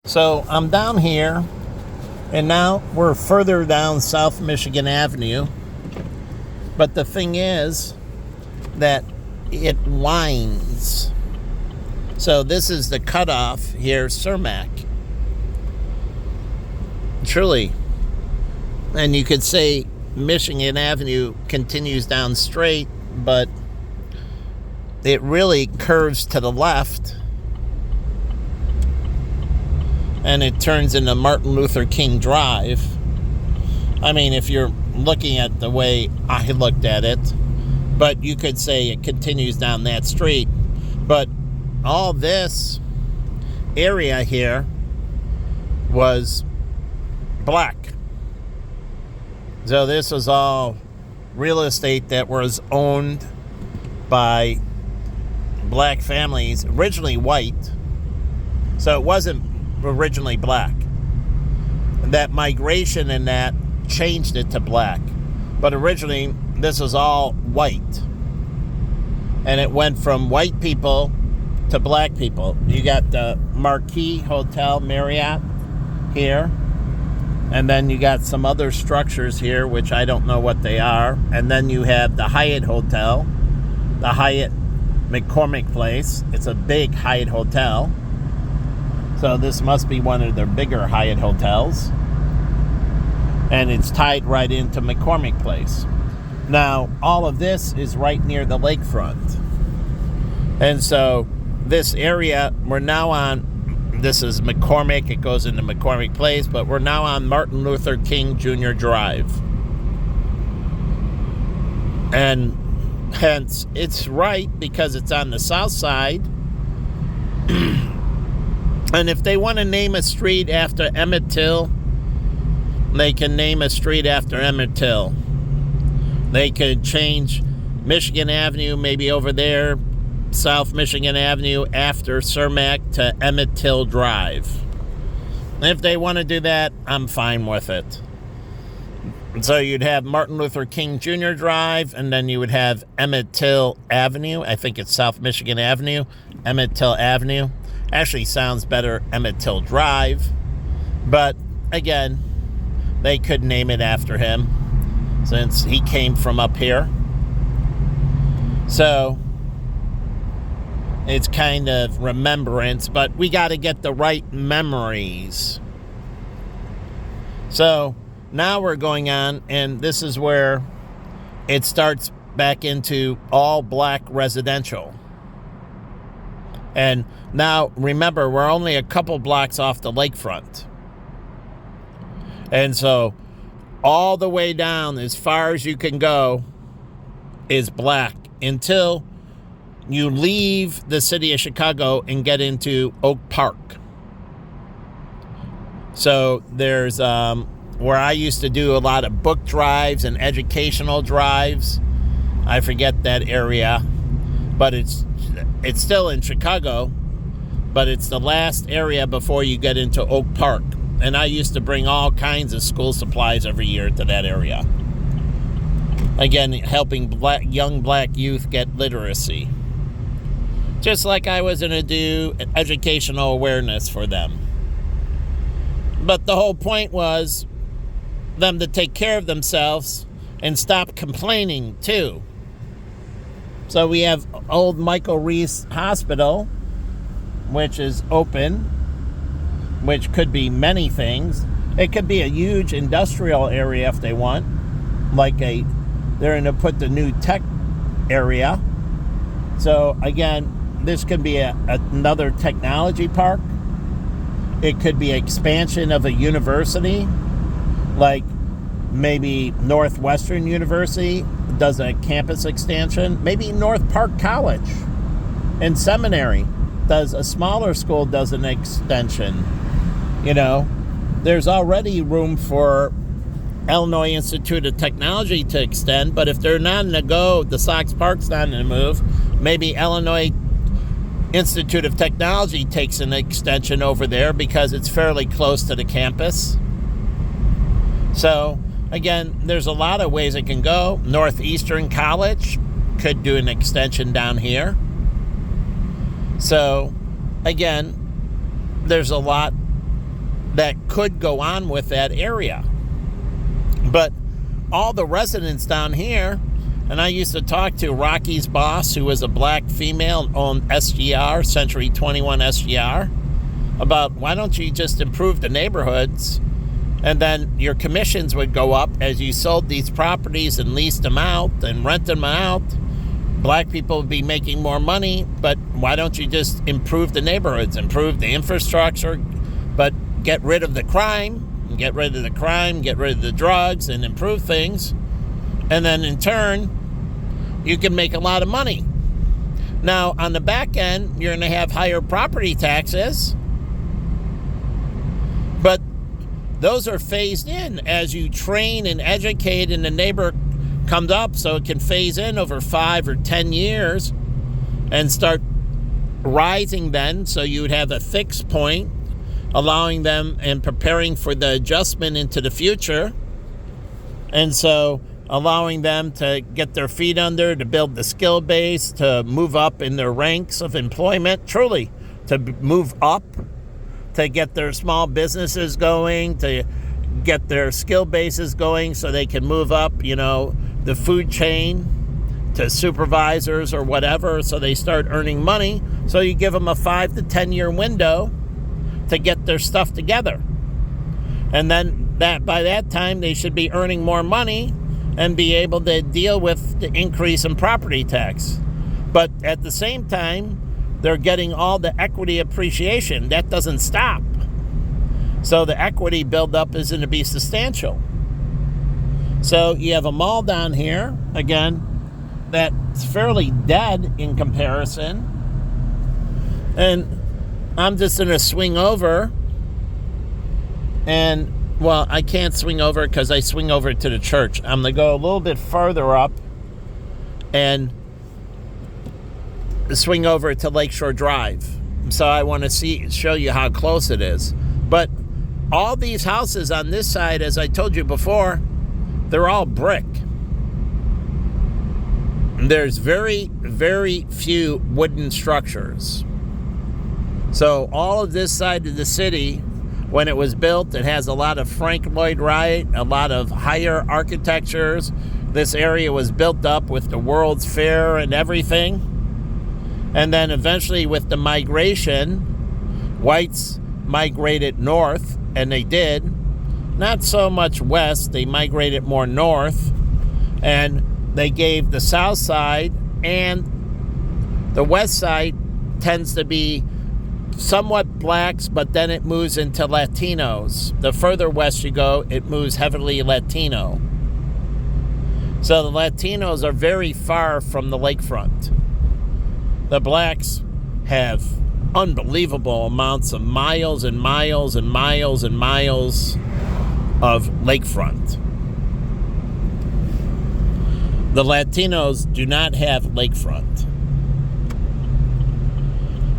So I'm down here, and now we're further down South Michigan Avenue. But the thing is that it winds. So this is the cutoff here, Cermak. Truly. And you could say Michigan Avenue continues down straight, but it really curves to the left. And it turns into Martin Luther King Drive. I mean, if you're looking at the way I looked at it, but you could say it continues down that street. But all this area here was black. So this was all real estate that was owned by black families, originally white. So it wasn't originally black. That migration and that changed it to black. But originally, this was all white. And it went from white people to black people. You got the Marquis Hotel Marriott here. And then you got some other structures here, which I don't know what they are. And then you have the Hyatt Hotel, the Hyatt McCormick Place. It's a big Hyatt Hotel. So this must be one of their bigger Hyatt hotels. And it's tied right into McCormick Place. Now, all of this is right near the lakefront. And so this area, we're now on, this is McCormick, it goes into McCormick Place, but we're now on Martin Luther King Jr. Drive. And hence, it's right because it's on the south side. And if they want to name a street after Emmett Till, they can name a street after Emmett Till. They could change Michigan Avenue, maybe over there, South Michigan Avenue, after Cermak to Emmett Till Drive. If they want to do that, I'm fine with it. So you'd have Martin Luther King Jr. Drive, and then you would have Emmett Till Avenue. I think it's South Michigan Avenue, Emmett Till Avenue. Actually sounds better, Emmett Till Drive. But again, they could name it after him since he came from up here. So it's kind of remembrance, but we got to get the right memories. So now we're going on, and this is where it starts back into all black residential. And now, remember, we're only a couple blocks off the lakefront. And so, all the way down, as far as you can go, is black until you leave the city of Chicago and get into Oak Park. So, there's where I used to do a lot of book drives and educational drives. I forget that area, but it's still in Chicago, but it's the last area before you get into Oak Park. And I used to bring all kinds of school supplies every year to that area. Again, helping young black youth get literacy. Just like I was going to do educational awareness for them. But the whole point was them to take care of themselves and stop complaining too. So we have old Michael Reese Hospital, which is open, which could be many things. It could be a huge industrial area if they want, they're going to put the new tech area. So again, this could be another technology park. It could be expansion of a university, like maybe Northwestern University does a campus extension. Maybe North Park College and Seminary does a smaller school, does an extension. You know, there's already room for Illinois Institute of Technology to extend, but if they're not in the go, the Sox Park's not in the move, maybe Illinois Institute of Technology takes an extension over there because it's fairly close to the campus. So again, there's a lot of ways it can go. Northeastern College could do an extension down here. So, again, there's a lot that could go on with that area. But all the residents down here, and I used to talk to Rocky's boss, who was a black female, owned SGR, Century 21 SGR, about why don't you just improve the neighborhoods, and then your commissions would go up as you sold these properties and leased them out and rented them out. Black people would be making more money, but why don't you just improve the neighborhoods, improve the infrastructure, but get rid of the crime, get rid of the drugs, and improve things. And then in turn, you can make a lot of money. Now, on the back end, you're going to have higher property taxes, but those are phased in as you train and educate, and the neighbor comes up, so it can phase in over 5 or 10 years and start rising then, so you would have a fixed point, allowing them and preparing for the adjustment into the future. And so allowing them to get their feet under, to build the skill base, to move up in their ranks of employment, truly, to move up, to get their small businesses going, to get their skill bases going so they can move up, the food chain to supervisors or whatever, so they start earning money. So you give them a 5 to 10 year window to get their stuff together. And then by that time, they should be earning more money and be able to deal with the increase in property tax. But at the same time, they're getting all the equity appreciation. That doesn't stop. So the equity buildup is going to be substantial. So you have a mall down here, again, that's fairly dead in comparison. And I'm just going to swing over. And, well, I can't swing over because I swing over to the church. I'm going to go a little bit further up and swing over to Lakeshore Drive. So I want to show you how close it is. But all these houses on this side, as I told you before, they're all brick. There's very, very few wooden structures. So all of this side of the city, when it was built, it has a lot of Frank Lloyd Wright, a lot of higher architectures. This area was built up with the World's Fair and everything. And then eventually with the migration, whites migrated north, and they did. Not so much west, they migrated more north, and they gave the south side, and the west side tends to be somewhat blacks, but then it moves into Latinos. The further west you go, it moves heavily Latino. So the Latinos are very far from the lakefront. The blacks have unbelievable amounts of miles and miles and miles and miles of lakefront. The Latinos do not have lakefront.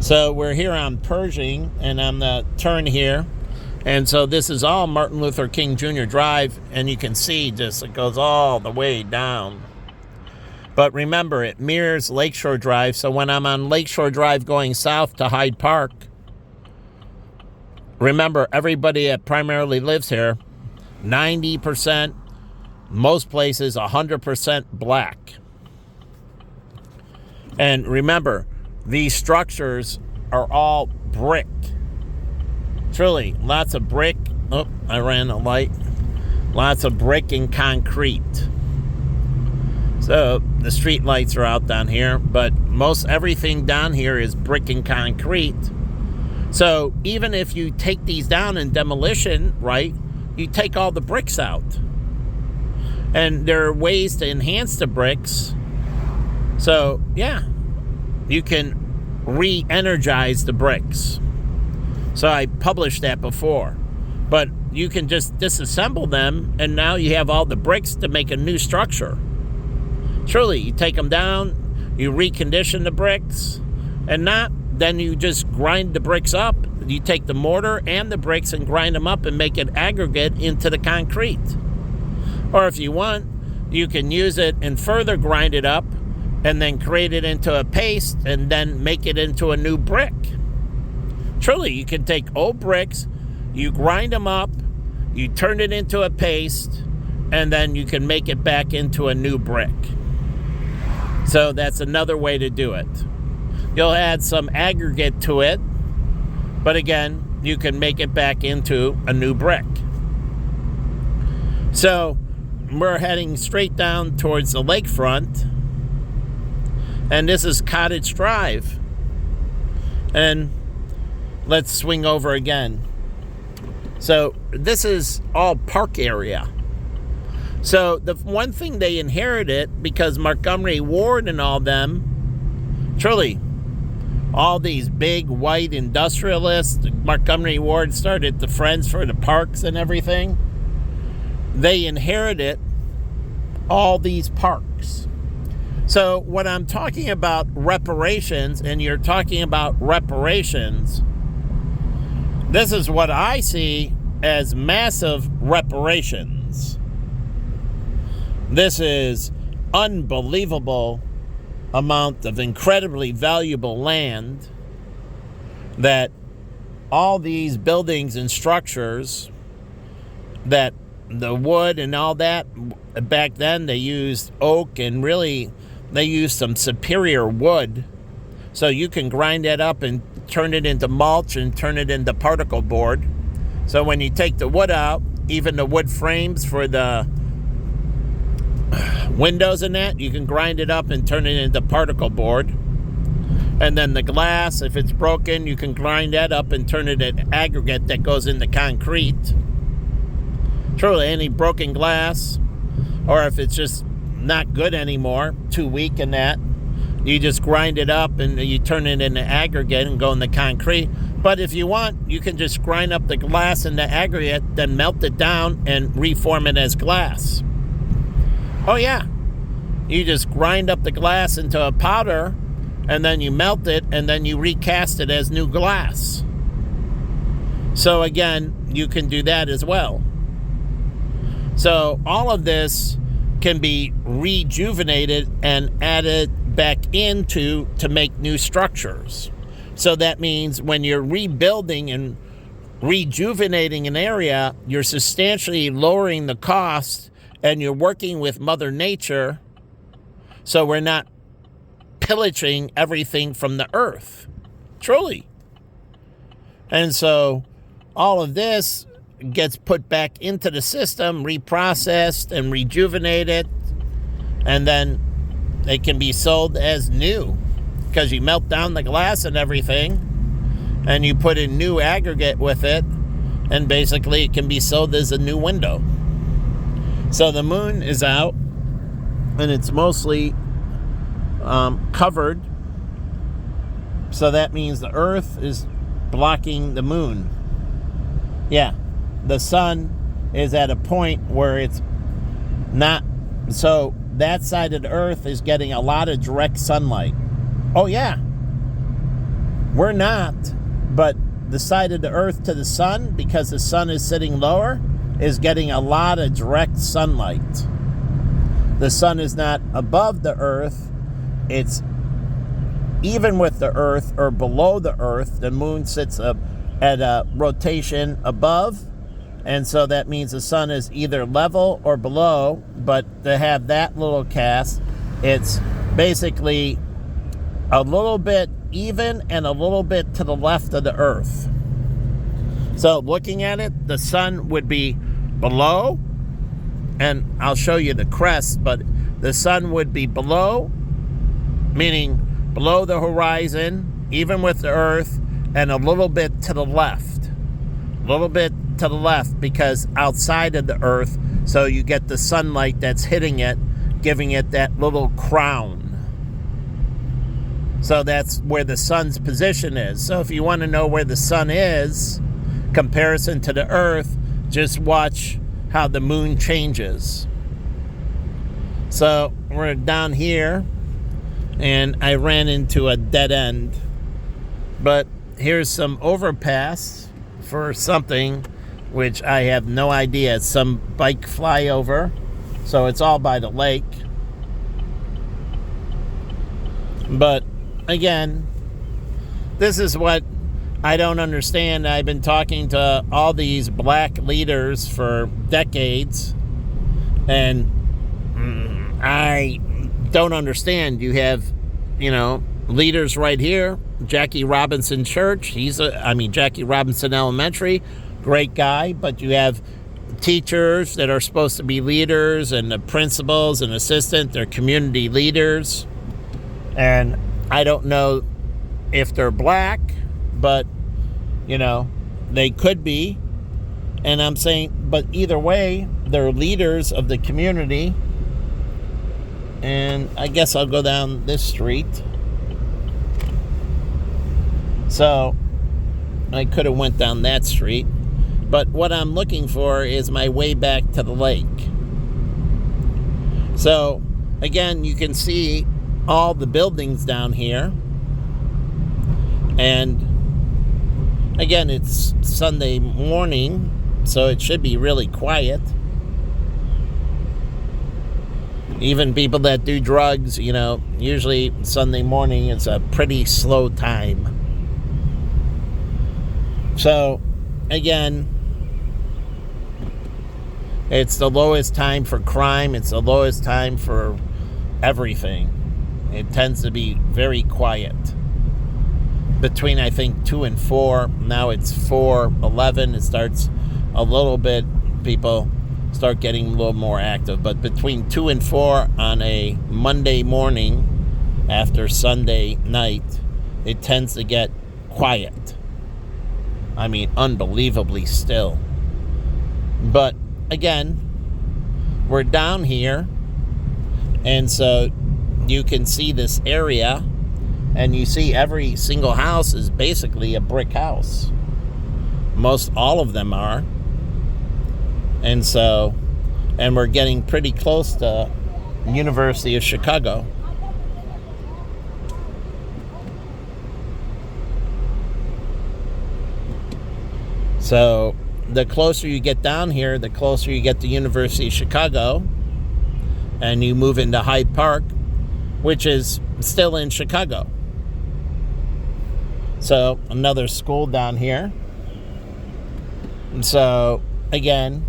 So we're here on Pershing, and I'm the turn here. And so this is all Martin Luther King Jr. Drive, and you can see just it goes all the way down. But remember, it mirrors Lakeshore Drive, so when I'm on Lakeshore Drive going south to Hyde Park, remember, everybody that primarily lives here, 90%, most places 100% black. And remember, these structures are all brick. Truly, lots of brick. Oh, I ran a light. Lots of brick and concrete. So the street lights are out down here, but most everything down here is brick and concrete. So even if you take these down in demolition, right, you take all the bricks out. And there are ways to enhance the bricks. So, yeah, you can re-energize the bricks. So I published that before. But you can just disassemble them, and now you have all the bricks to make a new structure. Truly, you take them down, you recondition the bricks, and then you just grind the bricks up. You take the mortar and the bricks and grind them up and make it aggregate into the concrete. Or if you want, you can use it and further grind it up and then create it into a paste and then make it into a new brick. Truly, you can take old bricks you grind them up, you turn it into a paste, and then you can make it back into a new brick. So that's another way to do it. You'll add some aggregate to it, but again, you can make it back into a new brick. So we're heading straight down towards the lakefront, and this is Cottage Drive. And let's swing over again. So this is all park area. So the one thing they inherited, because Montgomery Ward and all them, truly, all these big white industrialists, Montgomery Ward started the Friends for the Parks and everything. They inherited all these parks. So when I'm talking about reparations, and you're talking about reparations, this is what I see as massive reparations. This is unbelievable amount of incredibly valuable land that all these buildings and structures, that the wood and all that, back then they used oak, and really they used some superior wood. So you can grind that up and turn it into mulch and turn it into particle board. So when you take the wood out, even the wood frames for the windows and that, you can grind it up and turn it into particle board. And then the glass, if it's broken, you can grind that up and turn it into aggregate that goes into concrete. Truly, any broken glass, or if it's just not good anymore, too weak in that, you just grind it up and you turn it into aggregate and go into concrete. But if you want, you can just grind up the glass into aggregate, then melt it down and reform it as glass. Oh yeah, you just grind up the glass into a powder, and then you melt it, and then you recast it as new glass. So again, you can do that as well. So all of this can be rejuvenated and added back into to make new structures. So that means when you're rebuilding and rejuvenating an area, you're substantially lowering the cost, and you're working with Mother Nature, so we're not pillaging everything from the earth. Truly. And so all of this gets put back into the system, reprocessed and rejuvenated, and then it can be sold as new, because you melt down the glass and everything, and you put in new aggregate with it, and basically it can be sold as a new window. So the moon is out, and it's mostly covered. So that means the earth is blocking the moon. Yeah, the sun is at a point where it's not. So that side of the earth is getting a lot of direct sunlight. Oh yeah, we're not. But the side of the earth to the sun, because the sun is sitting lower, is getting a lot of direct sunlight. The sun is not above the earth. It's even with the earth or below the earth. The moon sits up at a rotation above, and so that means the sun is either level or below. But to have that little cast, it's basically a little bit even and a little bit to the left of the earth. So looking at it, the sun would be below, and I'll show you the crest, but the sun would be below, meaning below the horizon, even with the earth, and a little bit to the left. A little bit to the left, because outside of the earth, so you get the sunlight that's hitting it, giving it that little crown. So that's where the sun's position is. So if you want to know where the sun is, comparison to the earth, just watch how the moon changes. So we're down here, and I ran into a dead end. But here's some overpass for something which I have no idea. It's some bike flyover. So it's all by the lake. But again, this is what I don't understand. I've been talking to all these black leaders for decades, and I don't understand. You have, leaders right here. Jackie Robinson Church. Jackie Robinson Elementary, great guy, but you have teachers that are supposed to be leaders, and the principals and assistant, they're community leaders. And I don't know if they're black, but, they could be. And I'm saying, but either way, they're leaders of the community. And I guess I'll go down this street. So I could have went down that street. But what I'm looking for is my way back to the lake. So, again, you can see all the buildings down here. And, again, it's Sunday morning, so it should be really quiet. Even people that do drugs, usually Sunday morning is a pretty slow time. So, again, it's the lowest time for crime. It's the lowest time for everything. It tends to be very quiet. Between, I think, 2 and 4. Now it's 4:11. It starts a little bit. People start getting a little more active. But between 2 and 4 on a Monday morning after Sunday night, it tends to get quiet. Unbelievably still. But again, we're down here, and so you can see this area, and you see every single house is basically a brick house. Most all of them are. And we're getting pretty close to University of Chicago. So the closer you get down here, the closer you get to University of Chicago, and you move into Hyde Park, which is still in Chicago. So another school down here. So again,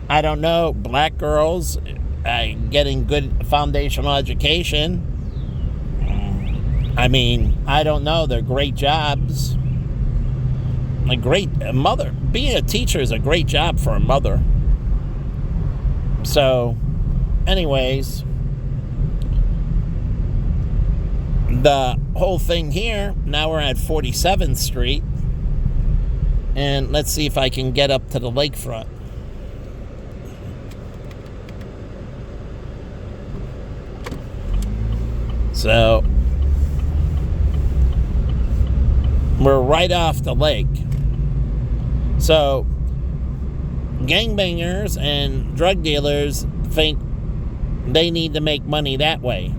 I don't know, black girls getting good foundational education. I don't know, they're great jobs. A great mother. Being a teacher is a great job for a mother. So, anyways, the whole thing here, now we're at 47th Street. And let's see if I can get up to the lakefront. So, we're right off the lake. So, gangbangers and drug dealers think they need to make money that way.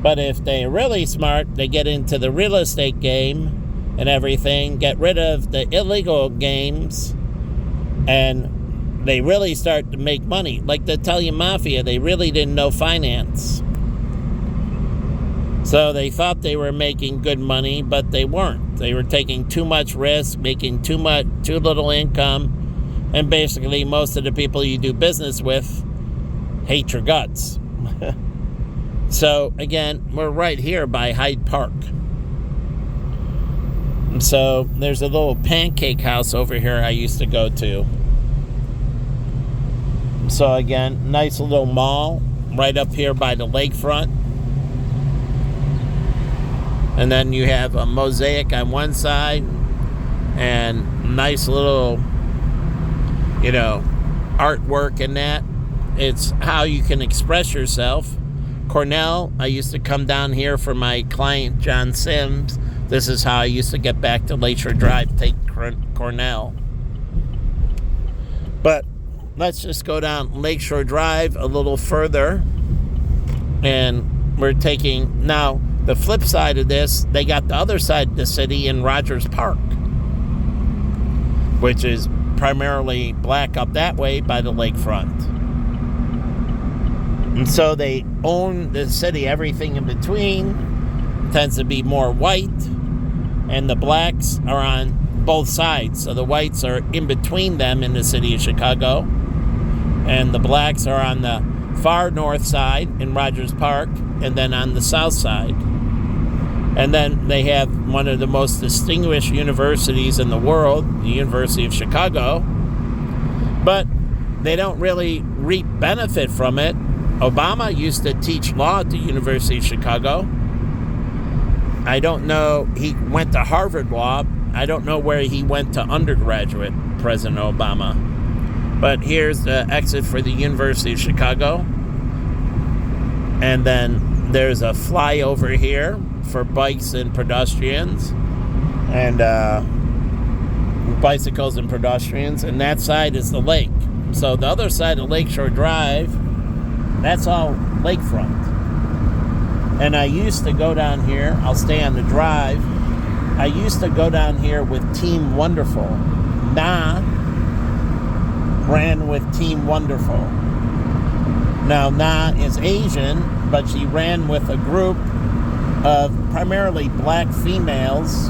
But if they're really smart, they get into the real estate game and everything, get rid of the illegal games, and they really start to make money. Like the Italian Mafia, they really didn't know finance. So they thought they were making good money, but they weren't. They were taking too much risk, making too little income, and basically most of the people you do business with hate your guts. So again, we're right here by Hyde Park. So there's a little pancake house over here I used to go to. So again, nice little mall right up here by the lakefront. And then you have a mosaic on one side and nice little, artwork in that. It's how you can express yourself. Cornell, I used to come down here for my client, John Sims. This is how I used to get back to Lakeshore Drive, take Cornell. But let's just go down Lakeshore Drive a little further. And we're taking, now, the flip side of this, they got the other side of the city in Rogers Park, which is primarily black up that way by the lakefront. And so they own the city. Everything in between tends to be more white. and the blacks are on both sides. So the whites are in between them in the city of Chicago, and the blacks are on the far north side in Rogers Park, and then on the south side. And then they have one of the most distinguished universities in the world, the University of Chicago, but they don't really reap benefit from it. Obama used to teach law at the University of Chicago. I don't know, he went to Harvard Law. I don't know where he went to undergraduate, President Obama. But here's the exit for the University of Chicago. And then there's a flyover here for bikes and pedestrians, and bicycles and pedestrians, and that side is the lake. So the other side of Lakeshore Drive, that's all lakefront. And I used to go down here, I'll stay on the drive, I used to go down here with Team Wonderful. Na ran with Team Wonderful. Now, Na is Asian, but she ran with a group of primarily black females.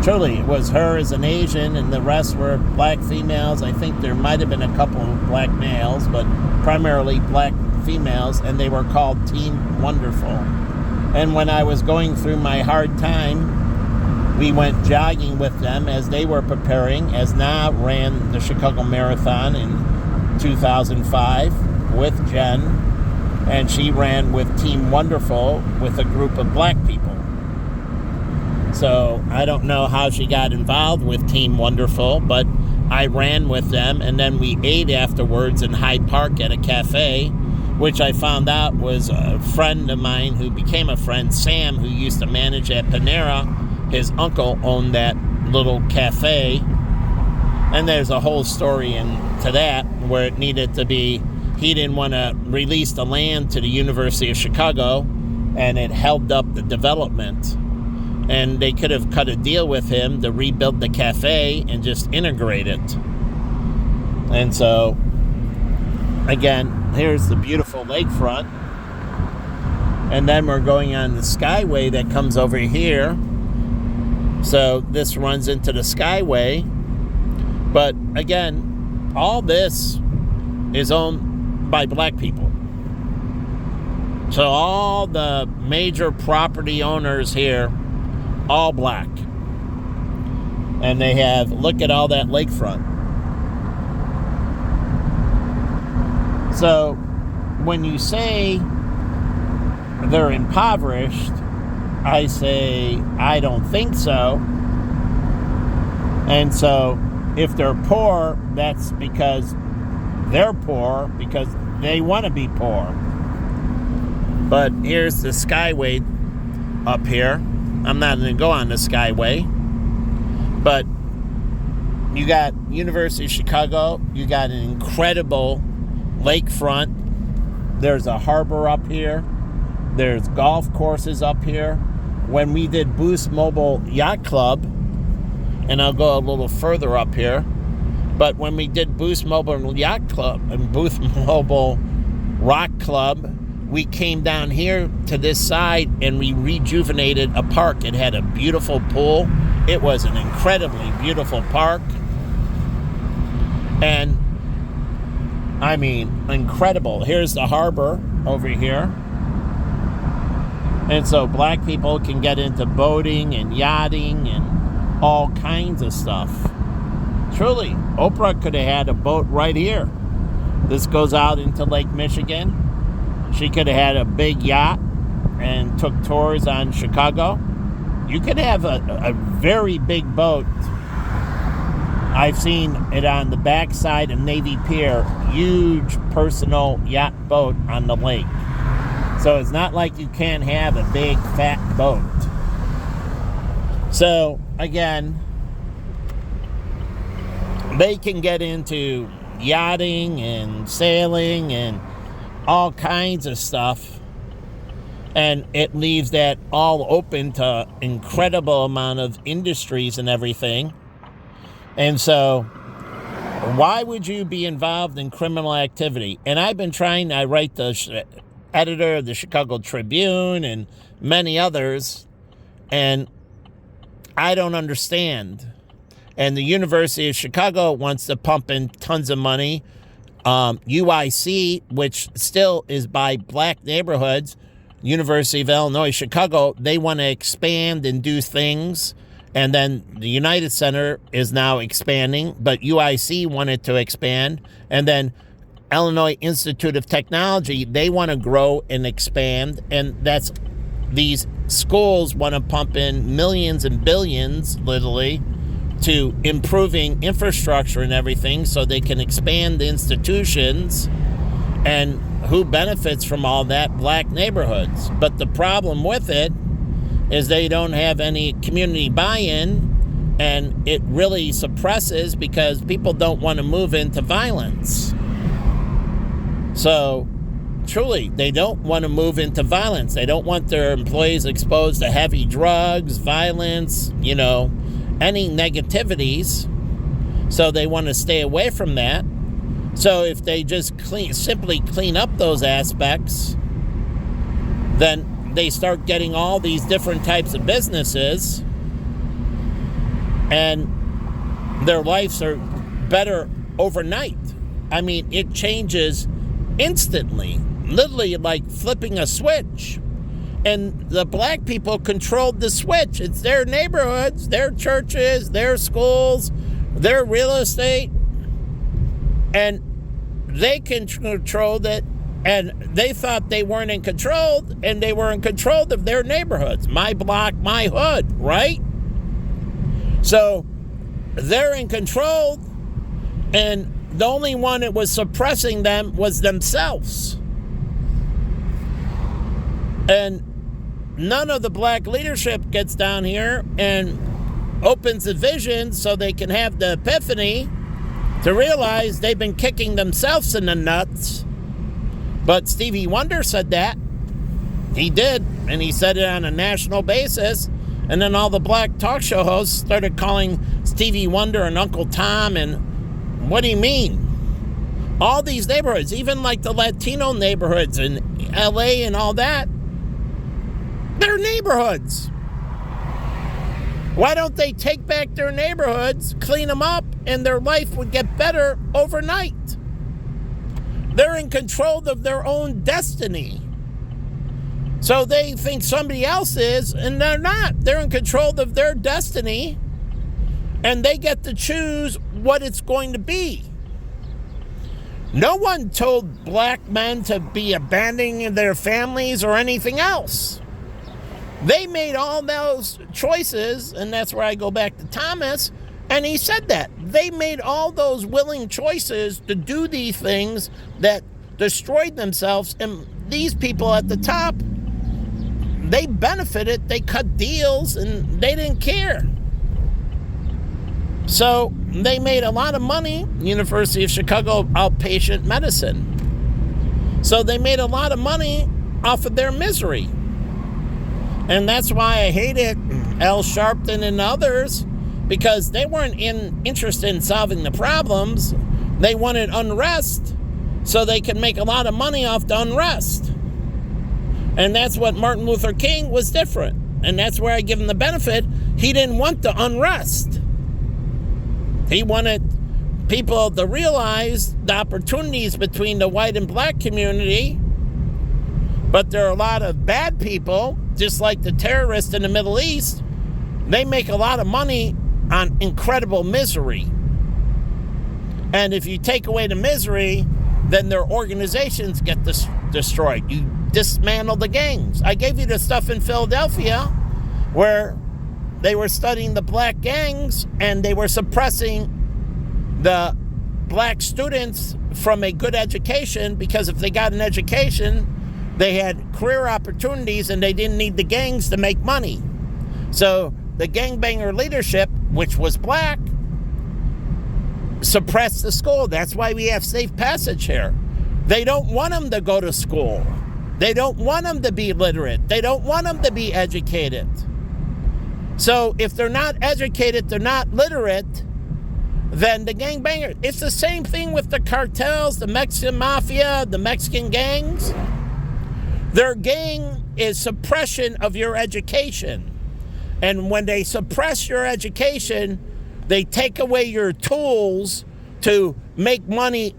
Truly, it was her as an Asian, and the rest were black females. I think there might have been a couple of black males, but primarily black females, and they were called Team Wonderful. And when I was going through my hard time, we went jogging with them as they were preparing, as Na ran the Chicago Marathon in 2005 with Jen, and she ran with Team Wonderful with a group of black people. So I don't know how she got involved with Team Wonderful, but I ran with them, and then we ate afterwards in Hyde Park at a cafe, which I found out was a friend of mine who became a friend, Sam, who used to manage at Panera. His uncle owned that little cafe, and there's a whole story into that where it needed to be, he didn't want to release the land to the University of Chicago, and it held up the development. And they could have cut a deal with him to rebuild the cafe and just integrate it. And so, again, here's the beautiful lakefront. And then we're going on the Skyway that comes over here. So this runs into the Skyway. But again, all this is owned by black people. So all the major property owners here, all black. And they have, look at all that lakefront. So when you say they're impoverished, I say, I don't think so. And so if they're poor, that's because they're poor, because they want to be poor. But here's the Skyway up here. I'm not going to go on the Skyway. But you got University of Chicago. You got an incredible lakefront. There's a harbor up here. There's golf courses up here. When we did Boost Mobile Yacht Club, and I'll go a little further up here, but when we did Boost Mobile Yacht Club and Boost Mobile Rock Club, we came down here to this side and we rejuvenated a park. It had a beautiful pool. It was an incredibly beautiful park. And, I mean, incredible. Here's the harbor over here. And so black people can get into boating and yachting and all kinds of stuff. Truly, Oprah could have had a boat right here. This goes out into Lake Michigan. She could have had a big yacht and took tours on Chicago. You could have a very big boat. I've seen it on the backside of Navy Pier. Huge personal yacht boat on the lake. So it's not like you can't have a big fat boat. So again, they can get into yachting and sailing and all kinds of stuff, and it leaves that all open to incredible amount of industries and everything. And so why would you be involved in criminal activity? And I've been trying, I write the editor of the Chicago Tribune and many others, and I don't understand. And the University of Chicago wants to pump in tons of money. UIC, which still is by black neighborhoods, University of Illinois, Chicago, they want to expand and do things. And then the United Center is now expanding, but UIC wanted to expand. And then Illinois Institute of Technology, they want to grow and expand. And that's these schools want to pump in millions and billions, literally, to improving infrastructure and everything so they can expand the institutions. And who benefits from all that? Black neighborhoods. But the problem with it is they don't have any community buy-in, and it really suppresses because people don't want to move into violence. So, truly, they don't want to move into violence. They don't want their employees exposed to heavy drugs, violence, any negativities. So they want to stay away from that. So if they just simply clean up those aspects, then they start getting all these different types of businesses, and their lives are better overnight. I mean, it changes instantly, literally like flipping a switch. And the black people controlled the switch. It's their neighborhoods, their churches, their schools, their real estate. And they controlled it. And they thought they weren't in control. And they were in control of their neighborhoods. My block, my hood, right? So they're in control. And the only one that was suppressing them was themselves. And none of the black leadership gets down here and opens the vision so they can have the epiphany to realize they've been kicking themselves in the nuts. But Stevie Wonder said that. He did, and he said it on a national basis. And then all the black talk show hosts started calling Stevie Wonder and Uncle Tom, and what do you mean? All these neighborhoods, even like the Latino neighborhoods in LA and all that, they're neighborhoods. Why don't they take back their neighborhoods, clean them up, and their life would get better overnight? They're in control of their own destiny. So they think somebody else is, and they're not. They're in control of their destiny, and they get to choose what it's going to be. No one told black men to be abandoning their families or anything else. They made all those choices, and that's where I go back to Thomas, and he said that. They made all those willing choices to do these things that destroyed themselves, and these people at the top, they benefited, they cut deals, and they didn't care. So they made a lot of money, University of Chicago outpatient medicine. So they made a lot of money off of their misery. And that's why I hated Al Sharpton and others, because they weren't interested in solving the problems. They wanted unrest so they could make a lot of money off the unrest. And that's what Martin Luther King was different. And that's where I give him the benefit. He didn't want the unrest. He wanted people to realize the opportunities between the white and black community. But there are a lot of bad people, just like the terrorists in the Middle East. They make a lot of money on incredible misery. And if you take away the misery, then their organizations get destroyed. You dismantle the gangs. I gave you the stuff in Philadelphia where they were studying the black gangs and they were suppressing the black students from a good education, because if they got an education, they had career opportunities and they didn't need the gangs to make money. So the gangbanger leadership, which was black, suppressed the school. That's why we have safe passage here. They don't want them to go to school. They don't want them to be literate. They don't want them to be educated. So if they're not educated, they're not literate, then the gangbanger, it's the same thing with the cartels, the Mexican mafia, the Mexican gangs. Their gang is suppression of your education. And when they suppress your education, they take away your tools to make money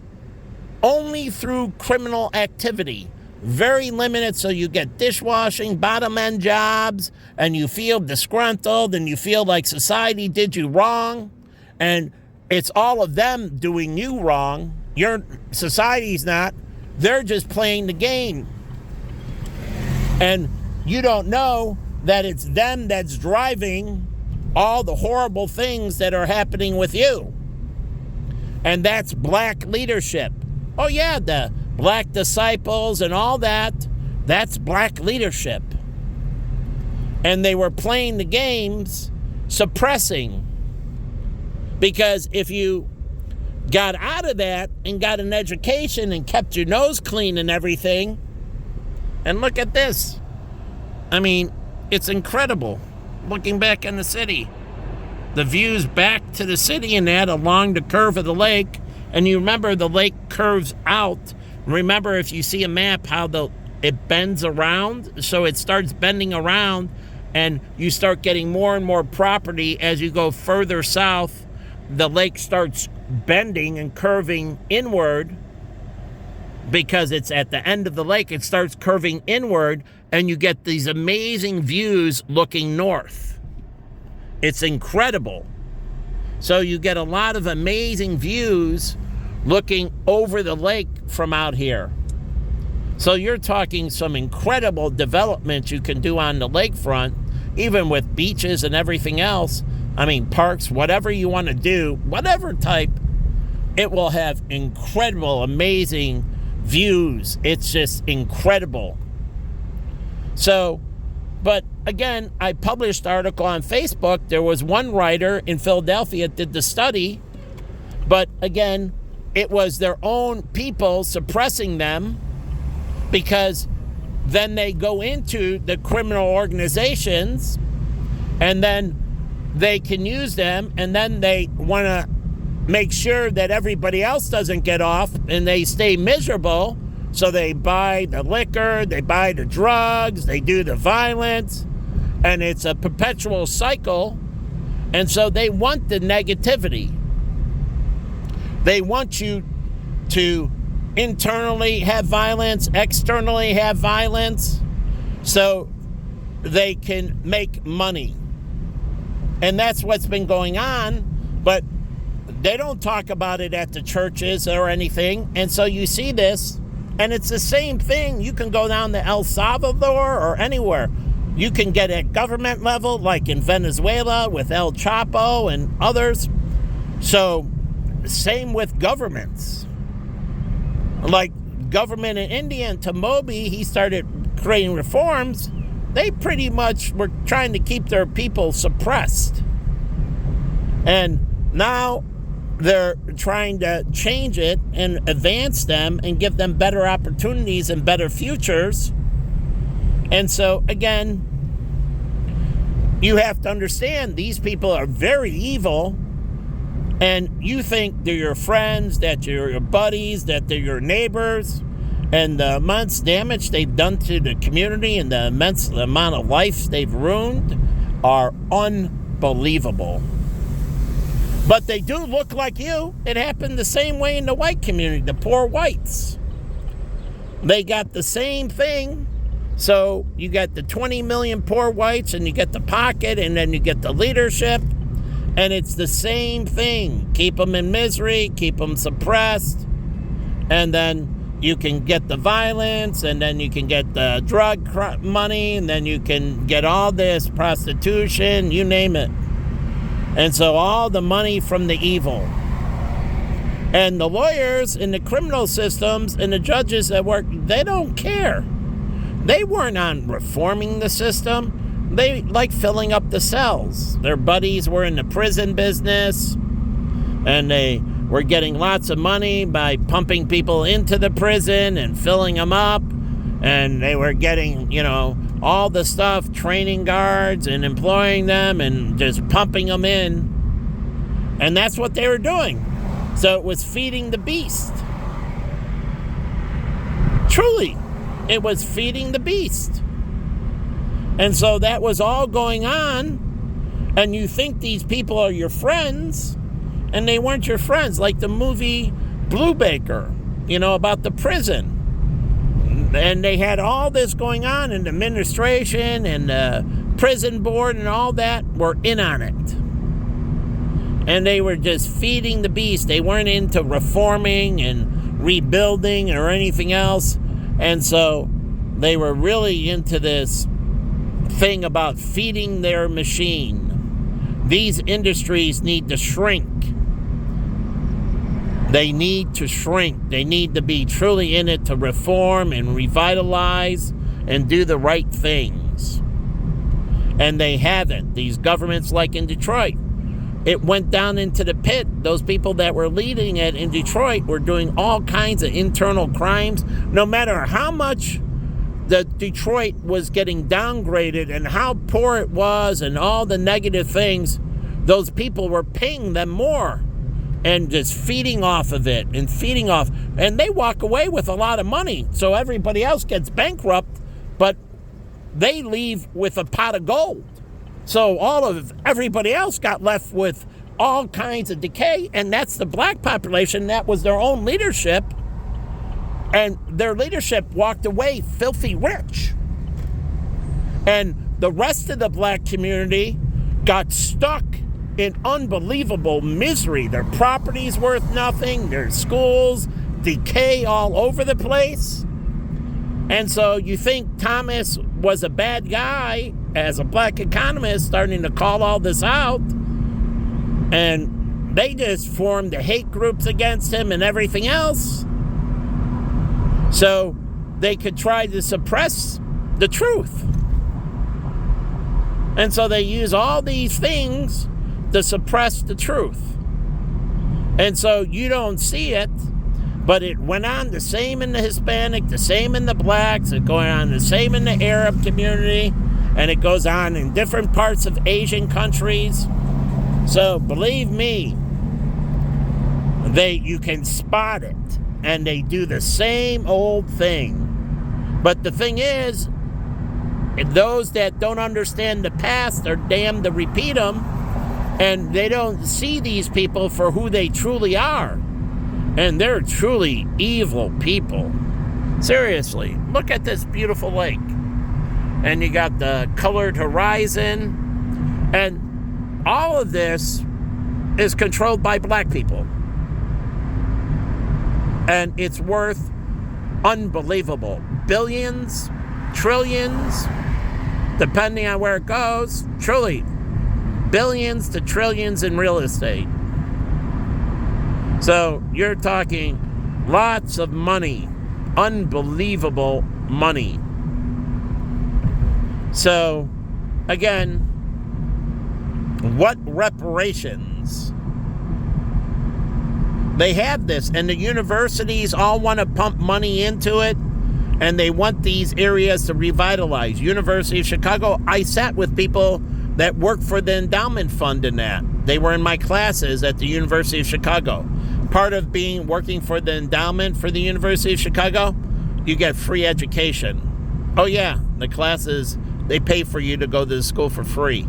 only through criminal activity. Very limited, so you get dishwashing, bottom-end jobs, and you feel disgruntled, and you feel like society did you wrong, and it's all of them doing you wrong. Your society's not. They're just playing the game. And you don't know that it's them that's driving all the horrible things that are happening with you. And that's black leadership. Oh yeah, the black disciples and all that, that's black leadership. And they were playing the games, suppressing. Because if you got out of that and got an education and kept your nose clean and everything, and look at this. I mean, it's incredible. Looking back in the city, the views back to the city and that along the curve of the lake. And you remember the lake curves out. Remember, if you see a map, how it bends around. So it starts bending around, and you start getting more and more property as you go further south. The lake starts bending and curving inward because it's at the end of the lake. It starts curving inward, and you get these amazing views looking north. It's incredible. So you get a lot of amazing views looking over the lake from out here. So you're talking some incredible development you can do on the lakefront, even with beaches and everything else. I mean, parks, whatever you want to do, whatever type, it will have incredible, amazing views. It's just incredible. So, but again, I published an article on Facebook. There was one writer in Philadelphia that did the study, but again, it was their own people suppressing them, because then they go into the criminal organizations and then they can use them, and then they want to make sure that everybody else doesn't get off and they stay miserable. So they buy the liquor, they buy the drugs, they do the violence, and it's a perpetual cycle. And so they want the negativity. They want you to internally have violence, externally have violence, so they can make money. And that's what's been going on, but they don't talk about it at the churches or anything. And so you see this, and it's the same thing. You can go down to El Salvador or anywhere. You can get at government level, like in Venezuela with El Chapo and others. So same with governments. Like government in India, and Tomobi, he started creating reforms. They pretty much were trying to keep their people suppressed. And now they're trying to change it and advance them and give them better opportunities and better futures. And so, again, you have to understand these people are very evil, and you think they're your friends, that you're your buddies, that they're your neighbors, and the immense damage they've done to the community and the immense amount of life they've ruined are unbelievable. But they do look like you. It happened the same way in the white community, the poor whites. They got the same thing. So you got the 20 million poor whites, and you get the pocket, and then you get the leadership. And it's the same thing. Keep them in misery, keep them suppressed, and then you can get the violence, and then you can get the drug money, and then you can get all this prostitution, you name it. And so all the money from the evil. And the lawyers in the criminal systems and the judges that work, they don't care. They weren't on reforming the system. They like filling up the cells. Their buddies were in the prison business, and they were getting lots of money by pumping people into the prison and filling them up. And they were getting, all the stuff, training guards and employing them and just pumping them in. And that's what they were doing. So it was feeding the beast. Truly, it was feeding the beast. And so that was all going on. And you think these people are your friends, and they weren't your friends. Like the movie Brubaker, about the prison. And they had all this going on, and the administration and the prison board and all that were in on it. And they were just feeding the beast. They weren't into reforming and rebuilding or anything else. And so they were really into this thing about feeding their machine. These industries need to shrink. They need to shrink. They need to be truly in it to reform and revitalize and do the right things. And they haven't. These governments, like in Detroit, it went down into the pit. Those people that were leading it in Detroit were doing all kinds of internal crimes. No matter how much the Detroit was getting downgraded and how poor it was and all the negative things, those people were paying them more and just feeding off of it and feeding off. And they walk away with a lot of money. So everybody else gets bankrupt, but they leave with a pot of gold. So everybody else got left with all kinds of decay, and that's the black population. That was their own leadership, and their leadership walked away filthy rich. And the rest of the black community got stuck in unbelievable misery. Their property's worth nothing, their schools decay all over the place. And so you think Thomas was a bad guy as a black economist starting to call all this out, and they just formed the hate groups against him and everything else so they could try to suppress the truth. And so they use all these things to suppress the truth. And so you don't see it, but it went on the same in the Hispanic, the same in the blacks, it's going on the same in the Arab community, and it goes on in different parts of Asian countries. So believe me, you can spot it, and they do the same old thing. But the thing is, those that don't understand the past are damned to repeat them, and they don't see these people for who they truly are. And they're truly evil people. Seriously, look at this beautiful lake. And you got the colored horizon. And all of this is controlled by black people. And it's worth unbelievable billions, trillions, depending on where it goes. Truly, billions to trillions in real estate. So you're talking lots of money, unbelievable money. So, again, what reparations? They have this, and the universities all want to pump money into it, and they want these areas to revitalize. University of Chicago, I sat with people that work for the endowment fund in that. They were in my classes at the University of Chicago. Part of working for the endowment for the University of Chicago, you get free education. Oh yeah, the classes, they pay for you to go to the school for free.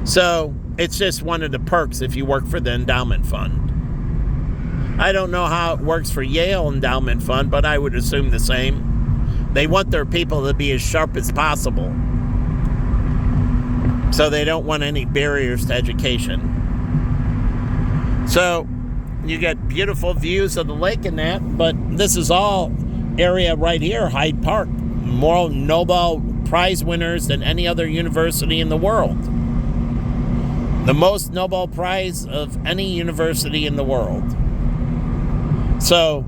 So it's just one of the perks if you work for the endowment fund. I don't know how it works for Yale Endowment Fund, but I would assume the same. They want their people to be as sharp as possible. So they don't want any barriers to education. So you get beautiful views of the lake and that, but this is all area right here, Hyde Park. More Nobel Prize winners than any other university in the world. The most Nobel Prize of any university in the world. So,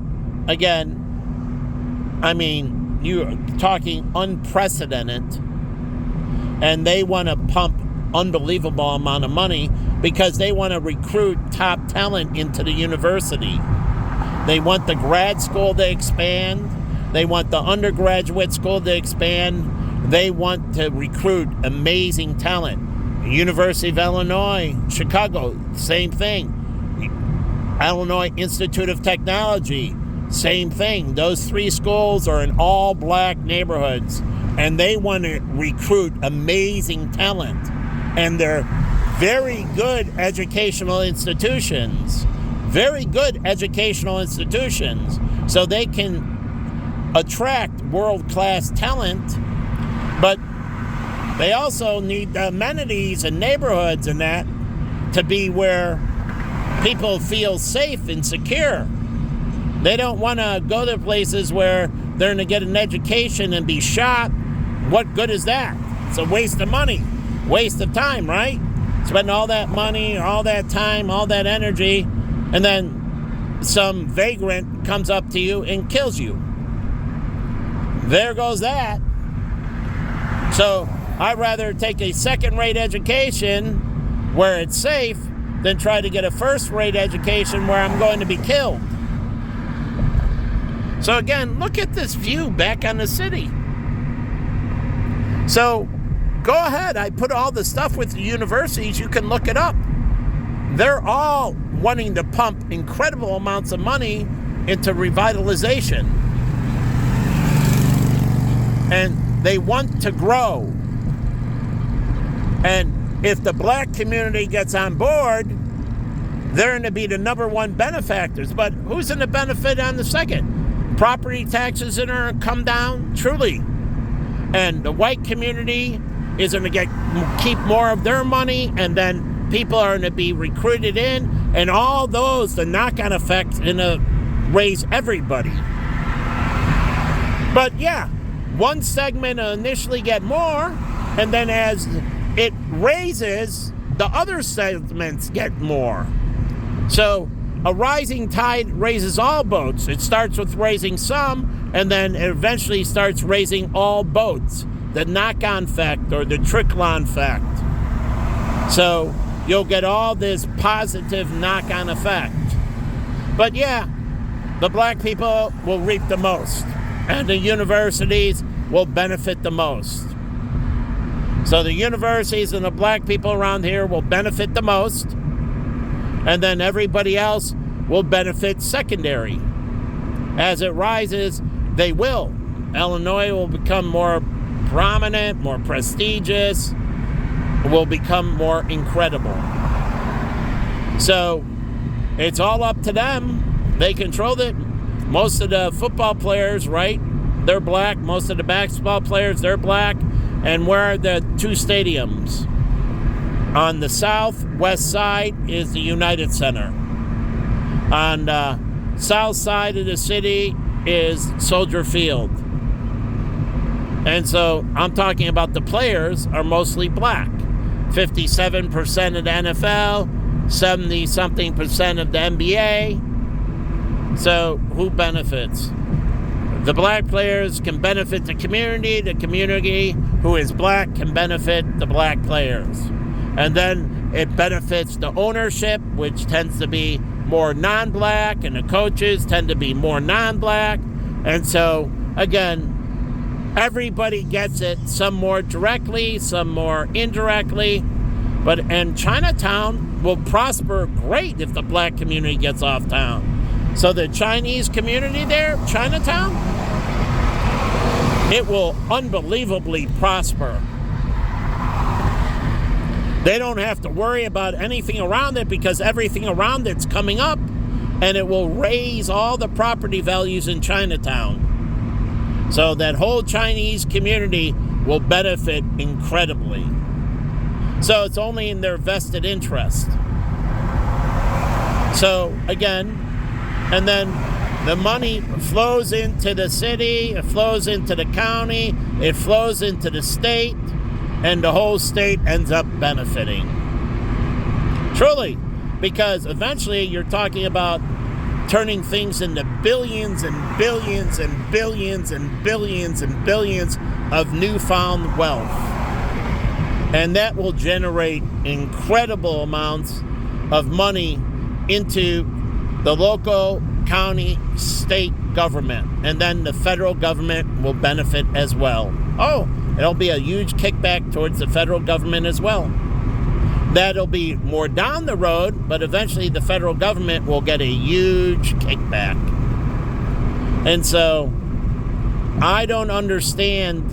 again, I mean, you're talking unprecedented, and they want to pump unbelievable amount of money because they want to recruit top talent into the university. They want the grad school to expand. They want the undergraduate school to expand. They want to recruit amazing talent. University of Illinois, Chicago, same thing. Illinois Institute of Technology, same thing. Those three schools are in all black neighborhoods, and they want to recruit amazing talent. And they're very good educational institutions. Very good educational institutions. So they can attract world-class talent, but they also need the amenities and neighborhoods and that to be where people feel safe and secure. They don't want to go to places where they're going to get an education and be shot. What good is that? It's a waste of money, waste of time, right? Spend all that money, all that time, all that energy, and then some vagrant comes up to you and kills you. There goes that. So I'd rather take a second-rate education where it's safe than try to get a first-rate education where I'm going to be killed. So again, look at this view back on the city. So go ahead. I put all the stuff with the universities. You can look it up. They're all wanting to pump incredible amounts of money into revitalization. And they want to grow. And if the black community gets on board, they're going to be the number one benefactors. But who's going to benefit on the second? Property taxes are going to come down, truly. And the white community is going to keep more of their money, and then people are going to be recruited in, and all those, the knock-on effects, going to raise everybody. But yeah, one segment will initially get more, and then as it raises, the other segments get more. So a rising tide raises all boats. It starts with raising some, and then it eventually starts raising all boats. The knock-on effect or the trickle-on effect. So you'll get all this positive knock-on effect. But yeah, the black people will reap the most, and the universities will benefit the most. So the universities and the black people around here will benefit the most, and then everybody else will benefit secondary. As it rises, they will. Illinois will become more prominent, more prestigious, will become more incredible. So it's all up to them. They control it. Most of the football players, right, they're black. Most of the basketball players, they're black. And where are the two stadiums? On the southwest side is the United Center. On the south side of the city is Soldier Field. And so I'm talking about the players are mostly black. 57% of the NFL, 70-something% of the NBA. So who benefits? The black players can benefit the community. The community who is black can benefit the black players. And then it benefits the ownership, which tends to be more non-black, and the coaches tend to be more non-black. And so, again, everybody gets it, some more directly, some more indirectly. And Chinatown will prosper great if the black community gets off town. So the Chinese community there, Chinatown, it will unbelievably prosper. They don't have to worry about anything around it because everything around it's coming up, and it will raise all the property values in Chinatown. So that whole Chinese community will benefit incredibly. So it's only in their vested interest. So again, and then the money flows into the city, it flows into the county, it flows into the state, and the whole state ends up benefiting. Truly, because eventually you're talking about turning things into billions and billions and billions and billions and billions of newfound wealth. And that will generate incredible amounts of money into the local, county, state government. And then the federal government will benefit as well. Oh, it'll be a huge kickback towards the federal government as well. That'll be more down the road, but eventually the federal government will get a huge kickback. And so I don't understand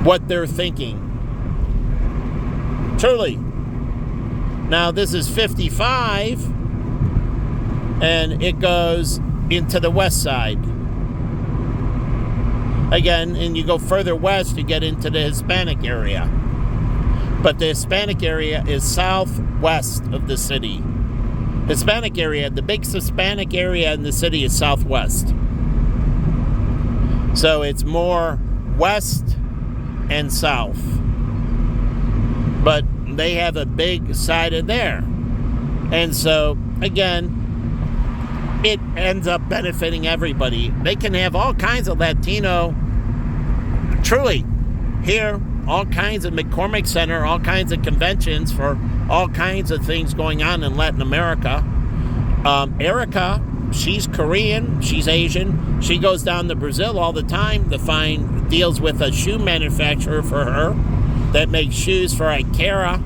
what they're thinking. Truly. Now this is 55, and it goes into the west side. Again, and you go further west, you get into the Hispanic area. But the Hispanic area is southwest of the city. Hispanic area, the big Hispanic area in the city is southwest. So it's more west and south. But they have a big side of there. And so, again, it ends up benefiting everybody. They can have all kinds of Latino, truly, here, all kinds of McCormick Center, all kinds of conventions for all kinds of things going on in Latin America. Erica, she's Korean, she's Asian. She goes down to Brazil all the time to find deals with a shoe manufacturer for her that makes shoes for Ikera,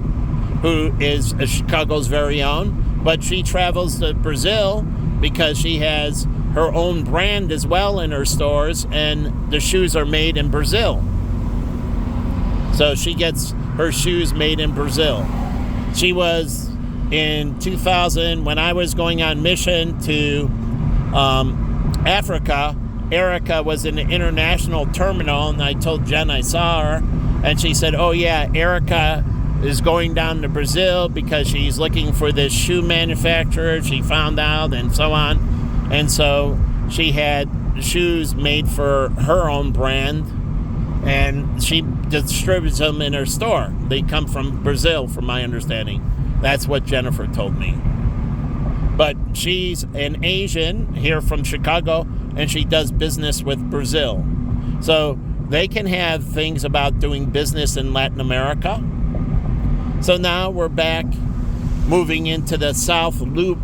who is Chicago's very own. But she travels to Brazil because she has her own brand as well in her stores, and the shoes are made in Brazil. So she gets her shoes made in Brazil. She was in 2000, when I was going on mission to Africa, Erica was in the international terminal, and I told Jen I saw her, and she said, oh yeah, Erica is going down to Brazil because she's looking for this shoe manufacturer she found out, and so on. And so she had shoes made for her own brand, and she distributes them in her store. They come from Brazil, from my understanding. That's what Jennifer told me. But she's an Asian here from Chicago, and she does business with Brazil. So they can have things about doing business in Latin America. So now we're back moving into the South Loop.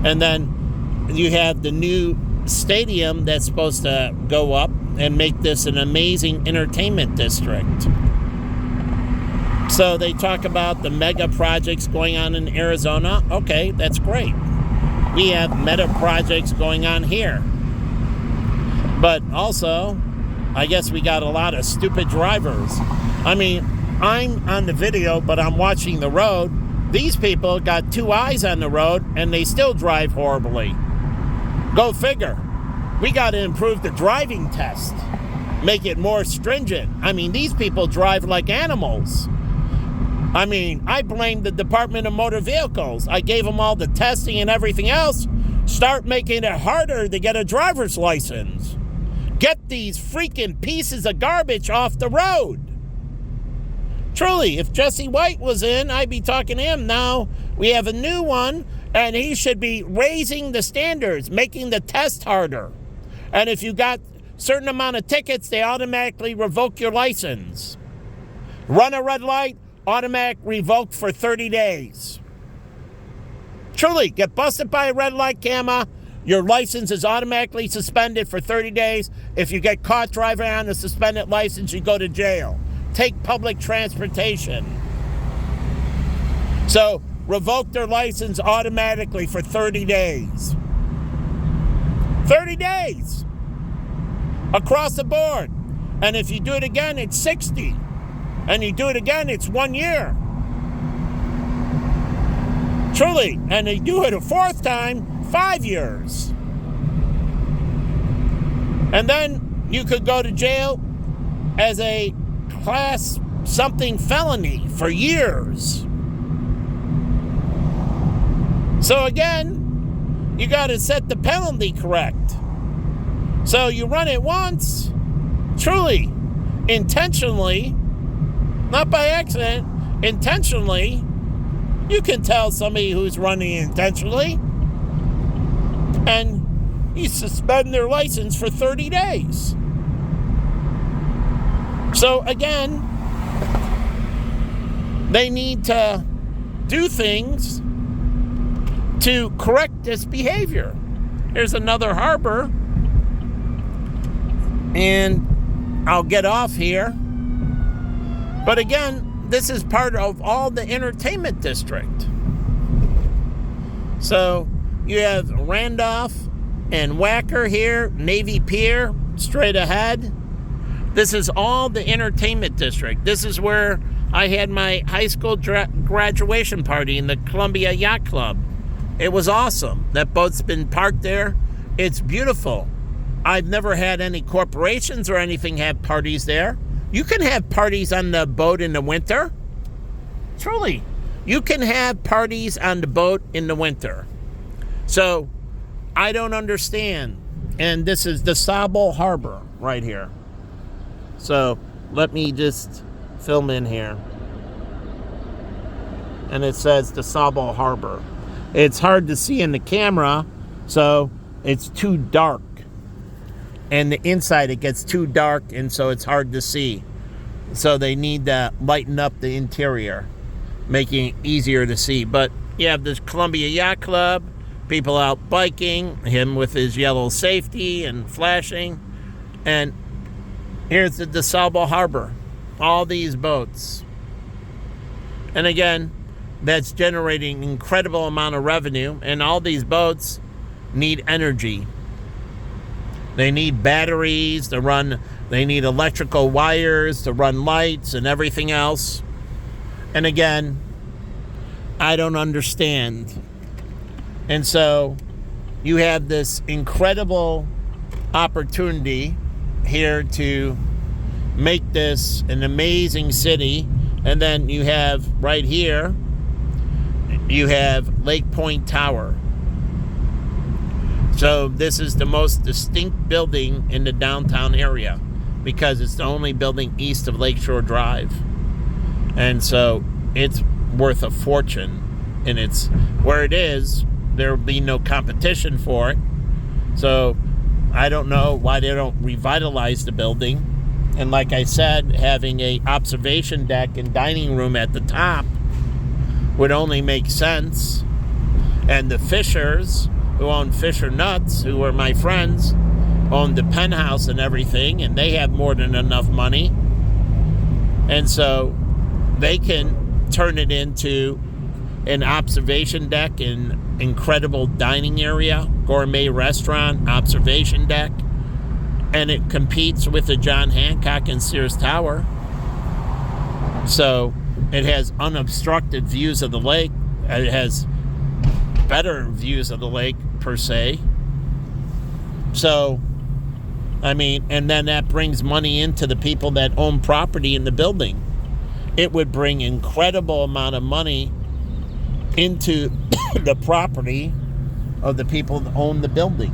And then you have the new stadium that's supposed to go up and make this an amazing entertainment district. So they talk about the mega projects going on in Arizona. Okay, that's great. We have meta projects going on here. But also, I guess we got a lot of stupid drivers. I mean, I'm on the video, but I'm watching the road. These people got two eyes on the road, and they still drive horribly. Go figure. We got to improve the driving test. Make it more stringent. I mean, these people drive like animals. I mean, I blame the Department of Motor Vehicles. I gave them all the testing and everything else. Start making it harder to get a driver's license. Get these freaking pieces of garbage off the road. Truly, if Jesse White was in, I'd be talking to him. Now we have a new one, and he should be raising the standards, making the test harder. And if you got a certain amount of tickets, they automatically revoke your license. Run a red light, automatic revoke for 30 days. Truly, get busted by a red light camera, your license is automatically suspended for 30 days. If you get caught driving on a suspended license, you go to jail. Take public transportation. So, revoke their license automatically for 30 days. 30 days! Across the board. And if you do it again, it's 60. And you do it again, it's 1 year. Truly. And they do it a fourth time, 5 years. And then you could go to jail as a class something felony for years. So again, you got to set the penalty correct. So you run it once, truly, intentionally, not by accident, intentionally, you can tell somebody who's running intentionally, and you suspend their license for 30 days. So again, they need to do things to correct this behavior. Here's another harbor, and I'll get off here. But again, this is part of all the entertainment district. So you have Randolph and Wacker here, Navy Pier, straight ahead. This is all the entertainment district. This is where I had my high school graduation party in the Columbia Yacht Club. It was awesome. That boat's been parked there. It's beautiful. I've never had any corporations or anything have parties there. You can have parties on the boat in the winter. Truly. You can have parties on the boat in the winter. So, I don't understand. And this is DuSable Harbor right here. So, let me just film in here. And it says DuSable Harbor. It's hard to see in the camera, so it's too dark. And the inside, it gets too dark, and so it's hard to see. So they need to lighten up the interior, making it easier to see. But you have this Columbia Yacht Club, people out biking, him with his yellow safety and flashing. And here's the DuSable Harbor. All these boats. And again, that's generating an incredible amount of revenue. And all these boats need energy. They need batteries to run. They need electrical wires to run lights and everything else. And again, I don't understand. And so you have this incredible opportunity here to make this an amazing city. And then you have right here, you have Lake Point Tower. So this is the most distinct building in the downtown area because it's the only building east of Lakeshore Drive. And so it's worth a fortune. And it's where it is, there will be no competition for it. So I don't know why they don't revitalize the building. And like I said, having a observation deck and dining room at the top would only make sense. And the Fishers, who own Fisher Nuts, who were my friends, own the penthouse and everything, and they have more than enough money. And so they can turn it into an observation deck, an incredible dining area, gourmet restaurant, observation deck, and it competes with the John Hancock and Sears Tower. So it has unobstructed views of the lake. It has better views of the lake, per se. So, I mean, and then that brings money into the people that own property in the building. It would bring incredible amount of money into the property of the people that own the building.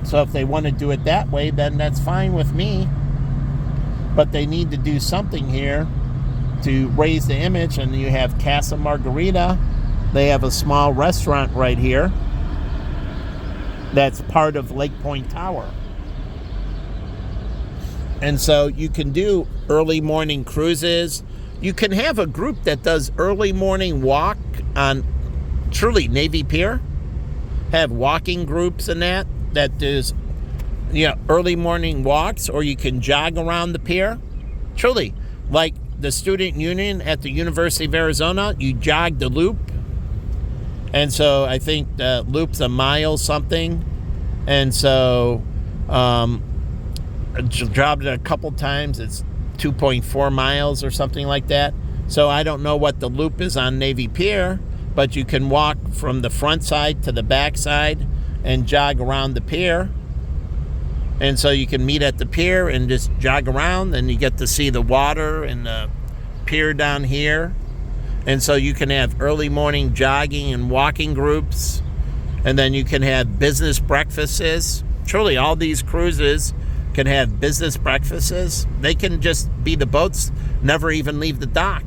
So if they want to do it that way, then that's fine with me. But they need to do something here to raise the image. And you have Casa Margarita. They have a small restaurant right here that's part of Lake Point Tower. And so you can do early morning cruises. You can have a group that does early morning walk on truly Navy Pier. Have walking groups and that does, early morning walks, or you can jog around the pier. Truly, like the student union at the University of Arizona, you jog the loop. And so I think the loop's a mile something. And so I jogged it a couple times. It's 2.4 miles or something like that. So I don't know what the loop is on Navy Pier, but you can walk from the front side to the back side and jog around the pier. And so you can meet at the pier and just jog around, and you get to see the water and the pier down here. And so you can have early morning jogging and walking groups, and then you can have business breakfasts. Truly, all these cruises can have business breakfasts. They can just be the boats, never even leave the dock.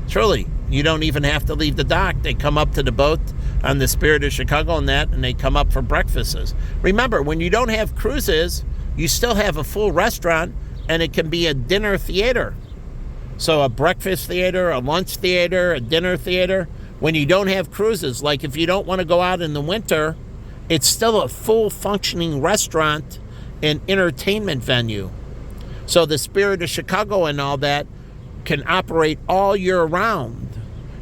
Truly, you don't even have to leave the dock. They come up to the boat on the Spirit of Chicago and they come up for breakfasts. Remember, when you don't have cruises, you still have a full restaurant, and it can be a dinner theater. So a breakfast theater, a lunch theater, a dinner theater. When you don't have cruises, like if you don't want to go out in the winter, it's still a full functioning restaurant and entertainment venue. So the Spirit of Chicago and all that can operate all year round,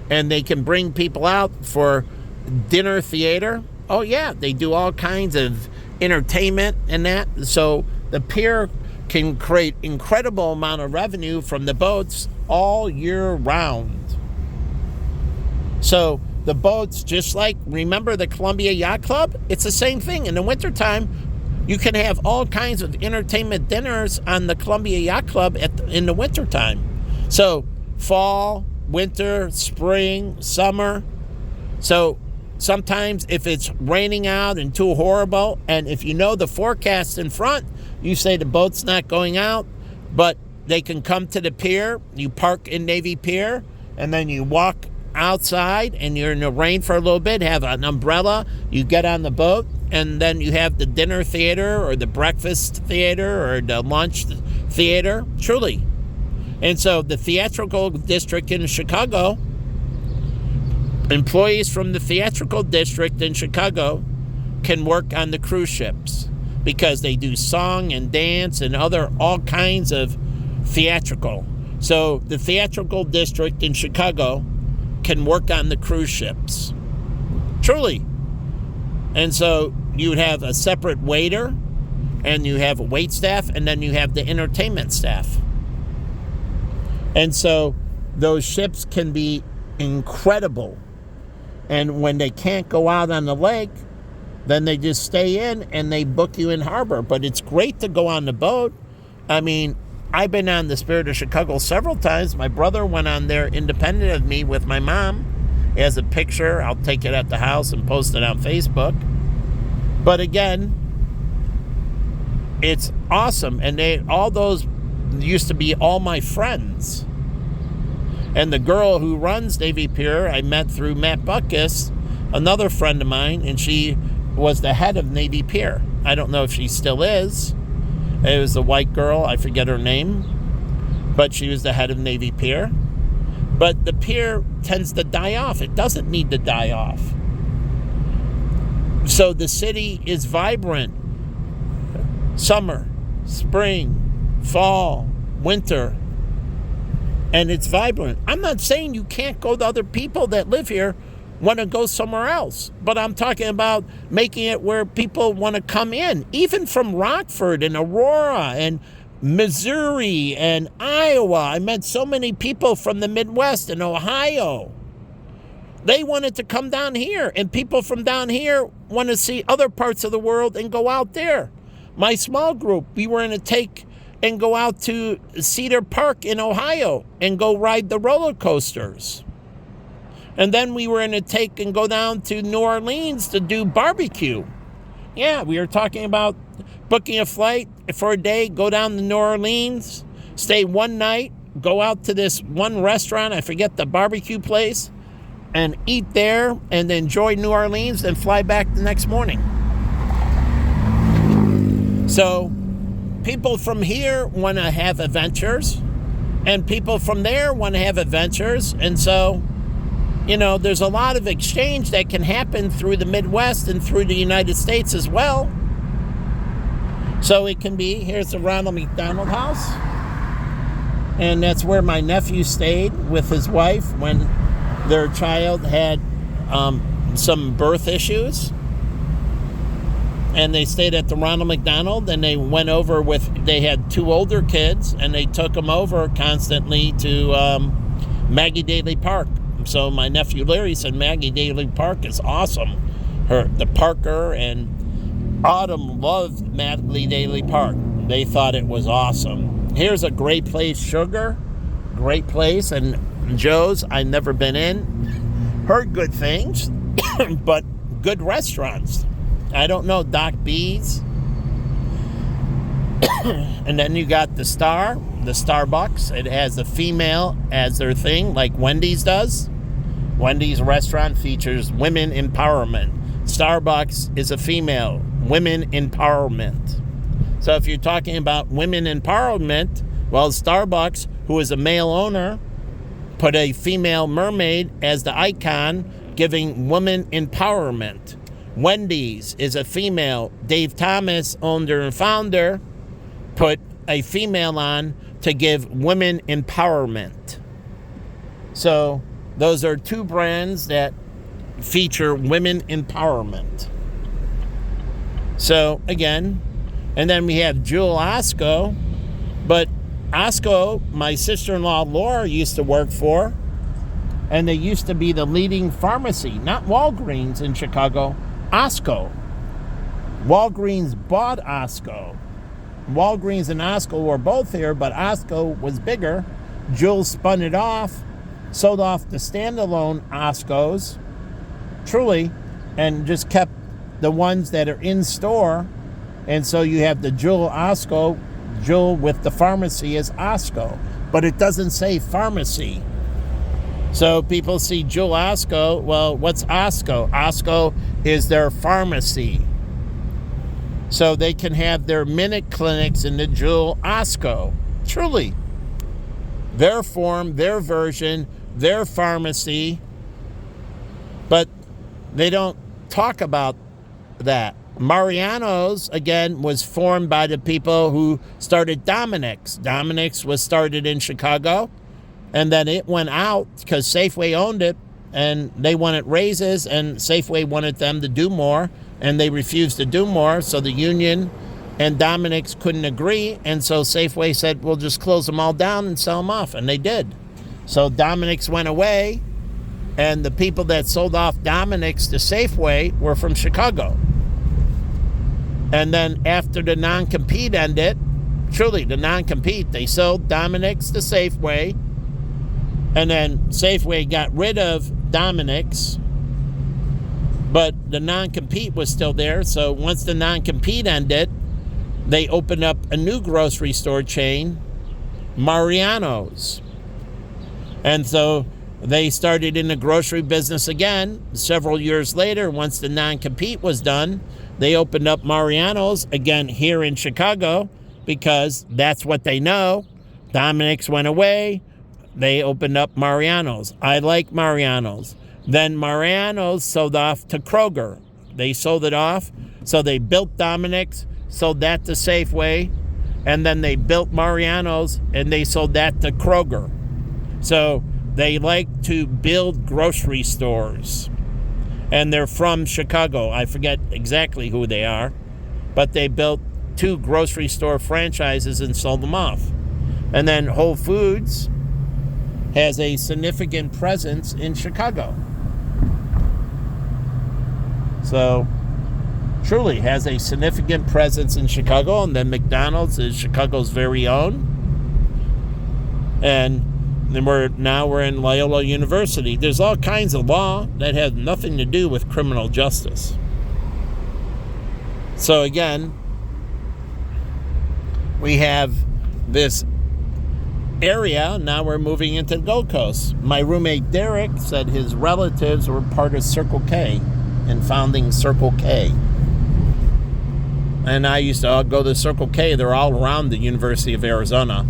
and they can bring people out for dinner theater. Oh yeah, they do all kinds of entertainment and that. So the pier can create incredible amount of revenue from the boats all year round. So the boats, just like, remember the Columbia Yacht Club? It's the same thing. In the wintertime, you can have all kinds of entertainment dinners on the Columbia Yacht Club in the wintertime. So fall, winter, spring, summer. So sometimes if it's raining out and too horrible, and if you know the forecast in front, you say the boat's not going out, but they can come to the pier. You park in Navy Pier, and then you walk outside, and you're in the rain for a little bit, have an umbrella, you get on the boat, and then you have the dinner theater or the breakfast theater or the lunch theater, truly. And so the theatrical district in Chicago, employees from the theatrical district in Chicago can work on the cruise ships because they do song and dance and all kinds of theatrical. So the theatrical district in Chicago can work on the cruise ships. Truly. And so you would have a separate waiter, and you have a wait staff, and then you have the entertainment staff. And so those ships can be incredible. And when they can't go out on the lake, then they just stay in and they book you in harbor. But it's great to go on the boat. I mean, I've been on the Spirit of Chicago several times. My brother went on there independent of me with my mom. He has a picture. I'll take it at the house and post it on Facebook. But again, it's awesome. And all those used to be all my friends. And the girl who runs Navy Pier, I met through Matt Buckus, another friend of mine, and she was the head of Navy Pier. I don't know if she still is. It was a white girl, I forget her name, but she was the head of Navy Pier. But the pier tends to die off. It doesn't need to die off. So the city is vibrant. Summer, spring, fall, winter, and it's vibrant. I'm not saying you can't go to other people that live here want to go somewhere else, but I'm talking about making it where people want to come in, even from Rockford and Aurora and Missouri and Iowa. I met so many people from the Midwest and Ohio. They wanted to come down here, and people from down here want to see other parts of the world and go out there. My small group, we were going to take and go out to Cedar Park in Ohio and go ride the roller coasters. And then we were going to take and go down to New Orleans to do barbecue. Yeah, we were talking about booking a flight for a day, go down to New Orleans, stay one night, go out to this one restaurant, I forget the barbecue place, and eat there and enjoy New Orleans and fly back the next morning. So people from here want to have adventures, and people from there want to have adventures. And so, you know, there's a lot of exchange that can happen through the Midwest and through the United States as well. So it can be, here's the Ronald McDonald House. And that's where my nephew stayed with his wife when their child had some birth issues. And they stayed at the Ronald McDonald, and they went over they had two older kids, and they took them over constantly to Maggie Daley Park. So my nephew Larry said Maggie Daley Park is awesome. The Parker and Autumn loved Maggie Daley Park. They thought it was awesome. Here's a great place, Sugar. Great place. And Joe's, I've never been in. Heard good things, but good restaurants. I don't know, Doc B's. And then you got the Starbucks. It has a female as their thing, like Wendy's does. Wendy's restaurant features women empowerment. Starbucks is a female, women empowerment. So if you're talking about women empowerment, well, Starbucks, who is a male owner, put a female mermaid as the icon, giving women empowerment. Wendy's is a female. Dave Thomas, owner and founder, put a female on to give women empowerment. So those are two brands that feature women empowerment. So again, and then we have Jewel Osco, But Osco, my sister-in-law Laura used to work for, and they used to be the leading pharmacy, not Walgreens in Chicago, Osco. Walgreens bought Osco. Walgreens and Osco were both here, but Osco was bigger. Juul spun it off, sold off the standalone Oscos, truly, and just kept the ones that are in store. And so you have the Juul Osco, Juul with the pharmacy as Osco, but it doesn't say pharmacy. So people see Juul Osco, well, what's Osco? Osco is their pharmacy. So they can have their minute clinics in the Juul Osco. Truly. Their form, their version, their pharmacy. But they don't talk about that. Mariano's, again, was formed by the people who started Dominick's. Dominick's was started in Chicago, and then it went out because Safeway owned it, and they wanted raises, and Safeway wanted them to do more, and they refused to do more, so the union and Dominick's couldn't agree, and so Safeway said, we'll just close them all down and sell them off, and they did. So Dominick's went away, and the people that sold off Dominick's to Safeway were from Chicago. And then after the non-compete ended, truly the non-compete, they sold Dominick's to Safeway. And then Safeway got rid of Dominick's, but the non-compete was still there. So once the non-compete ended, they opened up a new grocery store chain, Mariano's. And so they started in the grocery business again. Several years later, once the non-compete was done, they opened up Mariano's again here in Chicago because that's what they know. Dominick's went away. They opened up Mariano's. I like Mariano's. Then Mariano's sold off to Kroger. They sold it off. So they built Dominick's, sold that to Safeway, and then they built Mariano's and they sold that to Kroger. So they like to build grocery stores. And they're from Chicago. I forget exactly who they are. But they built 2 grocery store franchises and sold them off. And then Whole Foods has a significant presence in Chicago. So, truly has a significant presence in Chicago. And then McDonald's is Chicago's very own. And then we're in Loyola University. There's all kinds of law that has nothing to do with criminal justice. So again, we have this area. Now we're moving into the Gold Coast. My roommate Derek said his relatives were part of Circle K and founding Circle K. And I used to go to Circle K. They're all around the University of Arizona.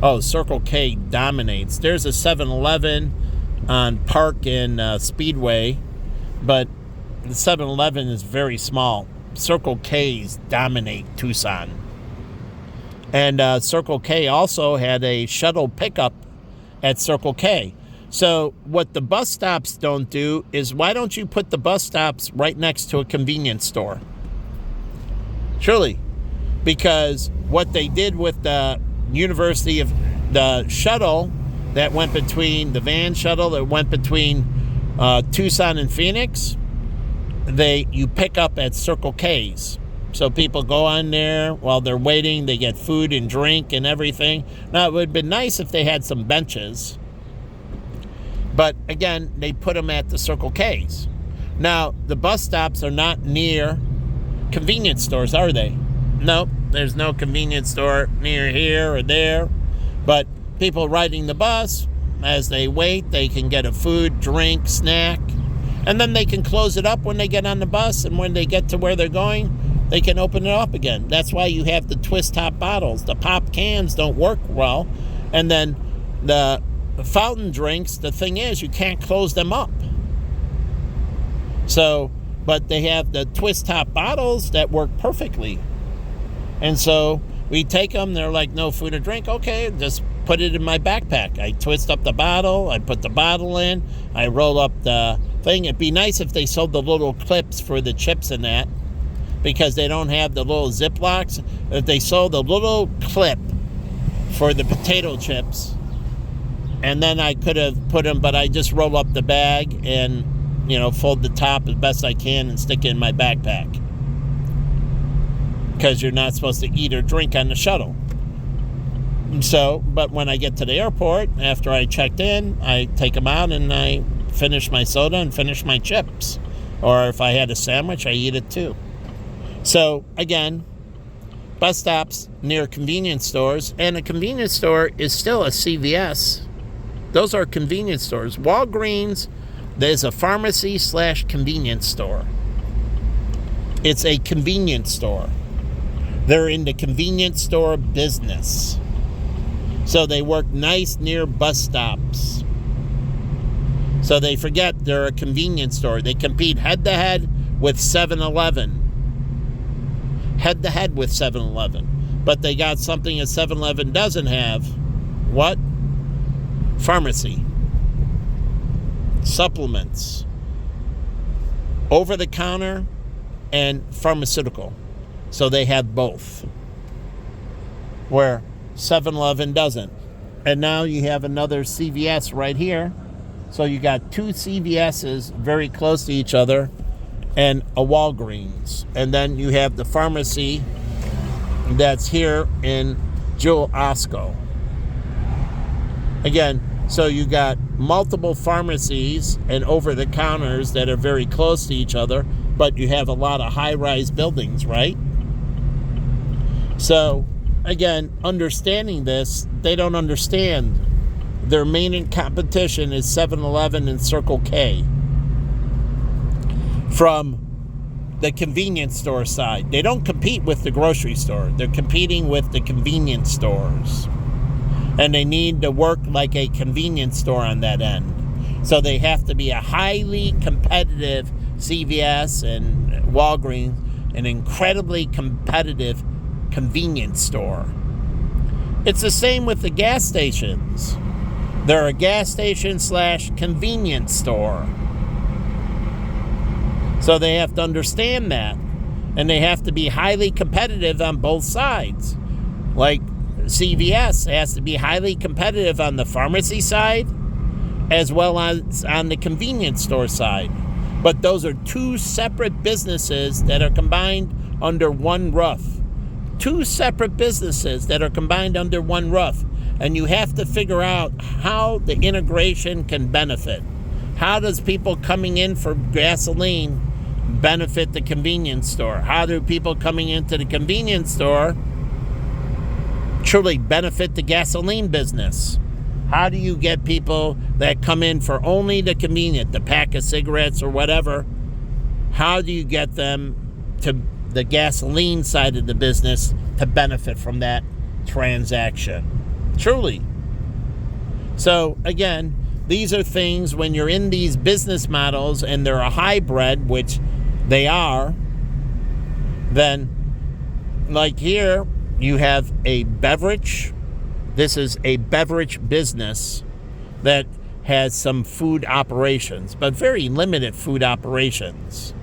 Oh, Circle K dominates. There's a 7-Eleven on Park and Speedway, but the 7-Eleven is very small. Circle K's dominate Tucson. And Circle K also had a shuttle pickup at Circle K. So what the bus stops don't do is, why don't you put the bus stops right next to a convenience store? Surely. Because what they did with the University of the shuttle that went between the van shuttle that went between Tucson and Phoenix, you pick up at Circle K's. So people go on there while they're waiting. They get food and drink and everything. Now, it would have been nice if they had some benches. But again, they put them at the Circle K's. Now, the bus stops are not near convenience stores, are they? Nope, there's no convenience store near here or there. But people riding the bus, as they wait, they can get a food, drink, snack. And then they can close it up when they get on the bus. And when they get to where they're going, they can open it up again. That's why you have the twist top bottles. The pop cans don't work well. And then the fountain drinks, the thing is, you can't close them up. So, but they have the twist top bottles that work perfectly. And so we take them. They're like, no food or drink. Okay, just put it in my backpack. I twist up the bottle. I put the bottle in. I roll up the thing. It'd be nice if they sold the little clips for the chips in that, because they don't have the little Ziplocs. If they sold a little clip for the potato chips. And then I could have put them, but I just roll up the bag and, fold the top as best I can and stick it in my backpack. Because you're not supposed to eat or drink on the shuttle. So, but when I get to the airport, after I checked in, I take them out and I finish my soda and finish my chips. Or if I had a sandwich, I eat it too. So, again, bus stops near convenience stores, and a convenience store is still a CVS. Those are convenience stores. Walgreens, there's a pharmacy/convenience store. It's a convenience store. They're in the convenience store business. So they work nice near bus stops. So they forget they're a convenience store. They compete head-to-head with 7-Eleven. Head-to-head with 7-Eleven. But they got something that 7-Eleven doesn't have. What? Pharmacy. Supplements. Over-the-counter and pharmaceutical. So they have both. Where 7-Eleven doesn't. And now you have another CVS right here. So you got two CVS's very close to each other and a Walgreens. And then you have the pharmacy that's here in Jewel Osco. Again, so you got multiple pharmacies and over-the-counters that are very close to each other, but you have a lot of high-rise buildings, right? So, again, understanding this, they don't understand. Their main competition is 7-Eleven and Circle K from the convenience store side. They don't compete with the grocery store. They're competing with the convenience stores. And they need to work like a convenience store on that end. So they have to be a highly competitive CVS and Walgreens, an incredibly competitive convenience store. It's the same with the gas stations. They're a gas station/convenience store. So they have to understand that. And they have to be highly competitive on both sides. Like CVS has to be highly competitive on the pharmacy side as well as on the convenience store side. But those are two separate businesses that are combined under one roof. Two separate businesses that are combined under one roof. And you have to figure out how the integration can benefit. How does people coming in for gasoline benefit the convenience store? How do people coming into the convenience store truly benefit the gasoline business? How do you get people that come in for only the convenient, the pack of cigarettes or whatever? How do you get them to the gasoline side of the business to benefit from that transaction? Truly. So, again, these are things when you're in these business models and they're a hybrid, which they are, then, like here, you have a beverage. This is a beverage business that has some food operations, but very limited food operations.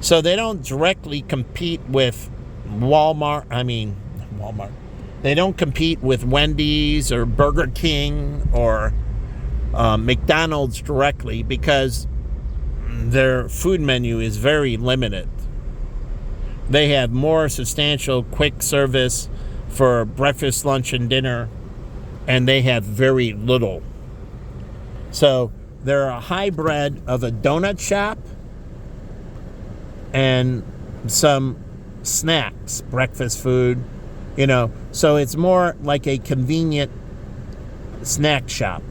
So they don't directly compete with Walmart. They don't compete with Wendy's or Burger King or McDonald's directly because their food menu is very limited. They have more substantial quick service for breakfast, lunch, and dinner, and they have very little. So they're a hybrid of a donut shop and some snacks, breakfast food, So it's more like a convenient snack shop.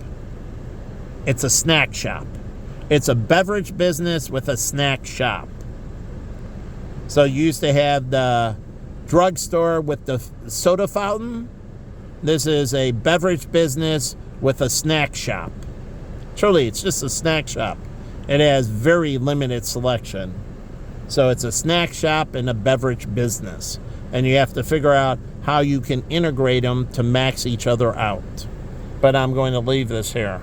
It's a snack shop. It's a beverage business with a snack shop. So you used to have the drugstore with the soda fountain. This is a beverage business with a snack shop. Truly, it's just a snack shop. It has very limited selection. So it's a snack shop and a beverage business. And you have to figure out how you can integrate them to max each other out. But I'm going to leave this here.